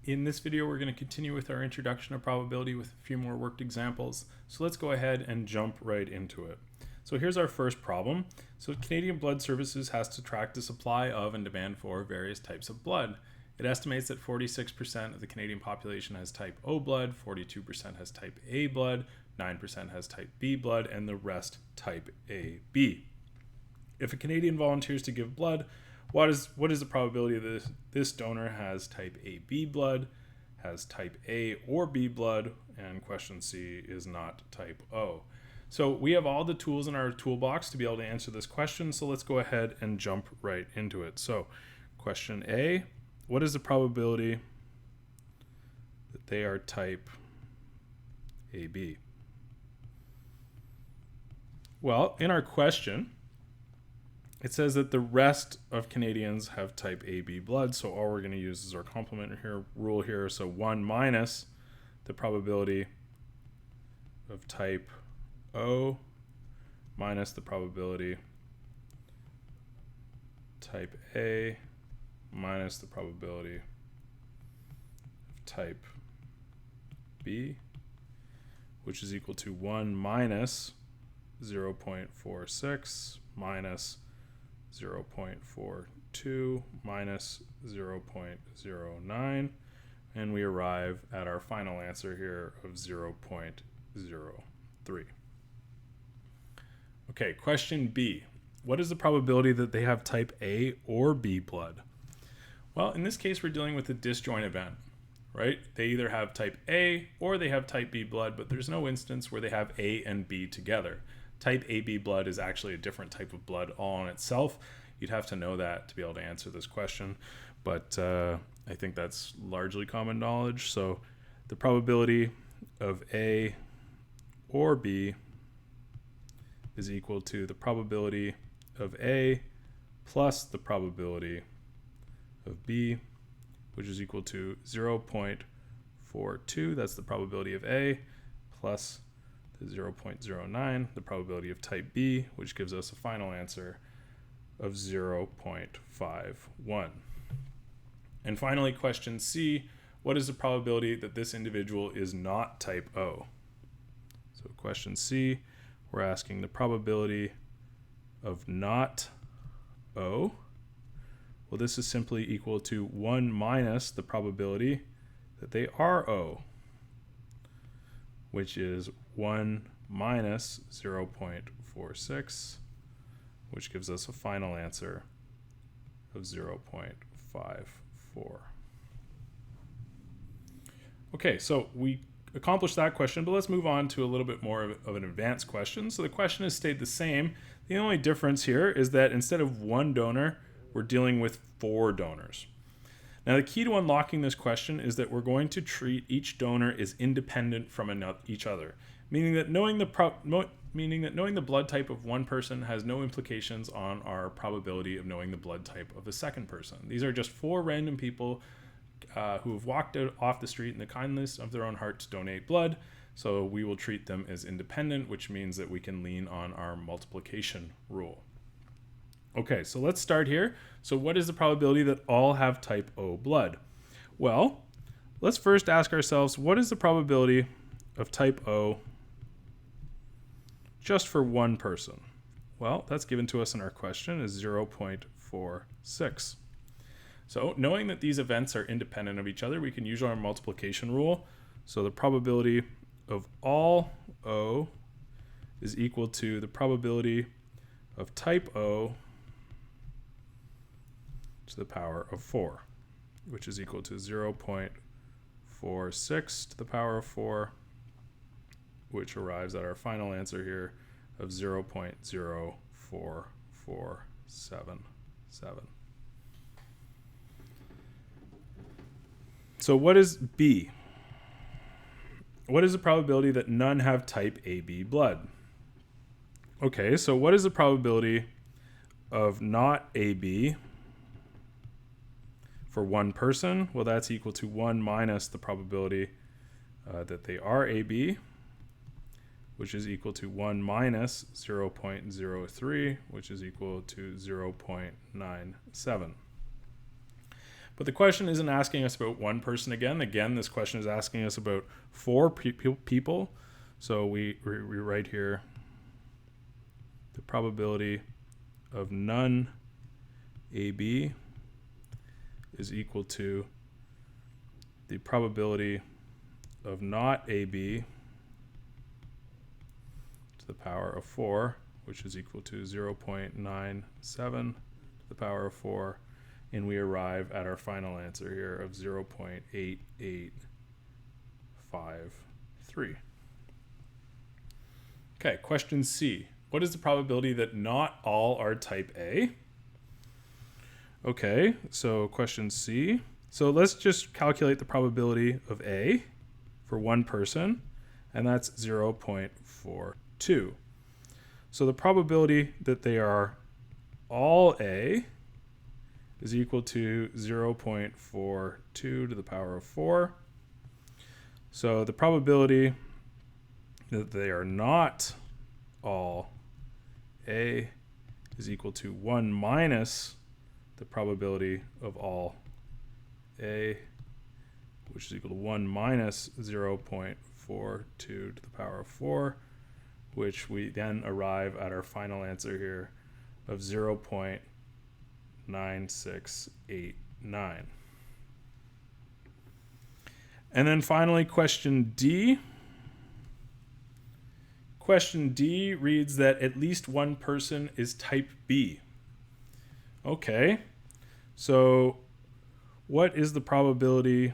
In this video, we're going to continue with our introduction of probability with a few more worked examples. So let's go ahead and jump right into it. So here's our first problem. So Canadian Blood Services has to track the supply of and demand for various types of blood. It estimates that 46% of the Canadian population has type O blood, 42% has type A blood, 9% has type B blood, and the rest type AB. If a Canadian volunteers to give blood, what is the probability that this donor has type AB blood, has type A or B blood, and question C is not type O. So we have all the tools in our toolbox to be able to answer this question, so let's go ahead and jump right into it. So question A, what is the probability that they are type AB? Well, in our question, it says that the rest of Canadians have type AB blood, so all we're going to use is our complement rule here. So 1 minus the probability of type O minus the probability type A minus the probability of type B, which is equal to 1 minus 0.46 minus 0.42 minus 0.09, and we arrive at our final answer here of 0.03. Okay, question B. What is the probability that they have type A or B blood? Well, in this case, we're dealing with a disjoint event, right? They either have type A or they have type B blood, but there's no instance where they have A and B together. Type AB blood is actually a different type of blood all on itself. You'd have to know that to be able to answer this question, but I think that's largely common knowledge. So the probability of A or B is equal to the probability of A plus the probability of B, which is equal to 0.42. That's the probability of A plus the 0.09, the probability of type B, which gives us a final answer of 0.51. And finally, question C, what is the probability that this individual is not type O? So question C, we're asking the probability of not O. Well, this is simply equal to 1 minus the probability that they are O, which is 1 minus 0.46, which gives us a final answer of 0.54. Okay, so we accomplished that question, but let's move on to a little bit more of an advanced question. So the question has stayed the same. The only difference here is that instead of one donor, we're dealing with 4 donors. Now, the key to unlocking this question is that we're going to treat each donor as independent from each other, meaning that knowing the blood type of one person has no implications on our probability of knowing the blood type of a second person. These are just 4 random people who have walked out off the street in the kindness of their own heart to donate blood, so we will treat them as independent, which means that we can lean on our multiplication rule. Okay, so let's start here. So what is the probability that all have type O blood? Well, let's first ask ourselves, what is the probability of type O just for one person? Well, that's given to us in our question as 0.46. So knowing that these events are independent of each other, we can use our multiplication rule. So the probability of all O is equal to the probability of type O to the power of 4, which is equal to 0.46 to the power of 4, which arrives at our final answer here of 0.04477. So what is B? What is the probability that none have type AB blood? Okay, so what is the probability of not AB for one person? Well, that's equal to 1 minus the probability that they are AB, which is equal to 1 minus 0.03, which is equal to 0.97. But the question isn't asking us about one person again. Again, this question is asking us about 4 people. So we write here the probability of none AB is equal to the probability of not AB to the power of 4, which is equal to 0.97 to the power of 4, and we arrive at our final answer here of 0.8853. Okay, question C. What is the probability that not all are type A? Okay, so question C. So let's just calculate the probability of A for one person, and that's 0.42. So the probability that they are all A is equal to 0.42 to the power of 4. So the probability that they are not all A is equal to 1 minus the probability of all A, which is equal to 1 minus 0.42 to the power of 4, which we then arrive at our final answer here of 0.9689. And then finally, question D. Question D reads that at least one person is type B. Okay, so what is the probability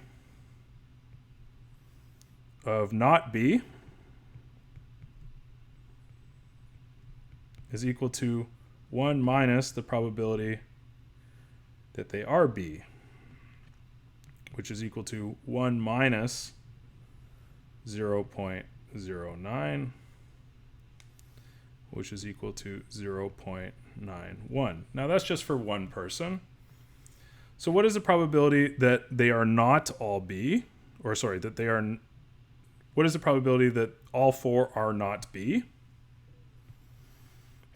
of not B is equal to 1 minus the probability that they are B, which is equal to 1 minus 0.09, which is equal to 0.91. Now that's just for one person. So what is the probability that they are not all B? Or sorry, that they are... What is the probability that all 4 are not B?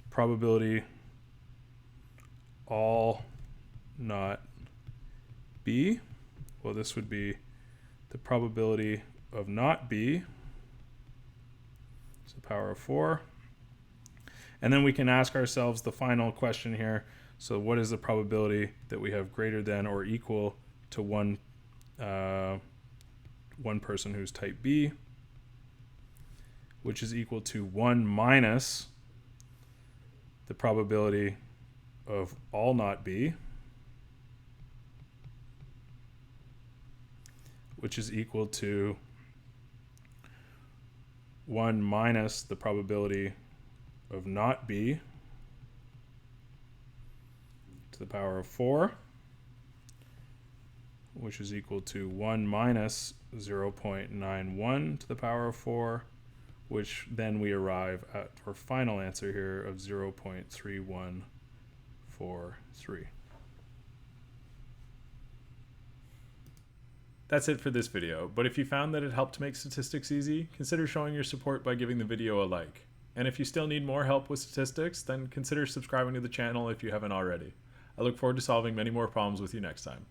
Probability all not B. Well, this would be the probability of not B to the power of 4. And then we can ask ourselves the final question here. So what is the probability that we have greater than or equal to one person who's type B, which is equal to 1 minus the probability of all not B, which is equal to 1 minus the probability of not B to the power of 4, which is equal to 1 minus 0.91 to the power of 4, which then we arrive at our final answer here of 0.3143. That's it for this video, but if you found that it helped make statistics easy, consider showing your support by giving the video a like. And if you still need more help with statistics, then consider subscribing to the channel if you haven't already. I look forward to solving many more problems with you next time.